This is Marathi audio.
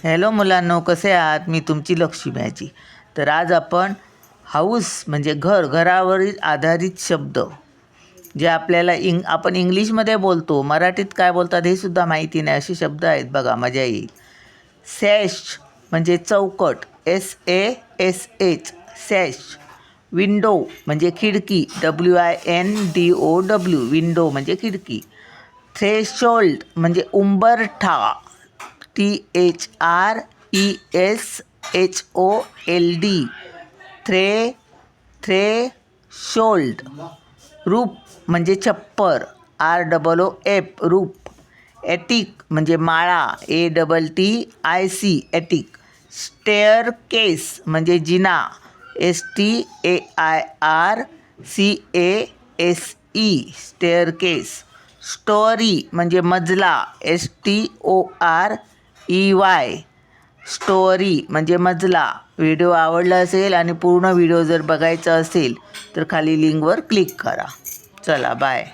हॅलो मुलांनो, कसे आहात? मी तुमची लक्ष्मी आजी. तर आज आपण हाऊस म्हणजे घरावरील आधारित शब्द जे आपल्याला आपण इंग्लिशमध्ये बोलतो, मराठीत काय बोलतात हे सुद्धा माहिती नाही असे शब्द आहेत बघा, मजा येईल. सॅश म्हणजे चौकट, SASH सॅश. विंडो म्हणजे खिडकी, WINDOW विंडो म्हणजे खिडकी. थ्रेशोल्ड म्हणजे उंबरठा, THRESHOLD थ्रेशोल्ड. रूप म्हणजे छप्पर, ROOF रूप. एटिक म्हणजे माळा, ATTIC एटिक. स्टेअर केस म्हणजे जिना, STAIRCASE स्टेअर केस. स्टोरी म्हणजे मजला, STOREY स्टोरी म्हणजे मजला. व्हिडिओ आवडला असेल आणि पूर्ण व्हिडिओ जर बघायचा असेल तर खाली लिंकवर क्लिक करा. चला बाय.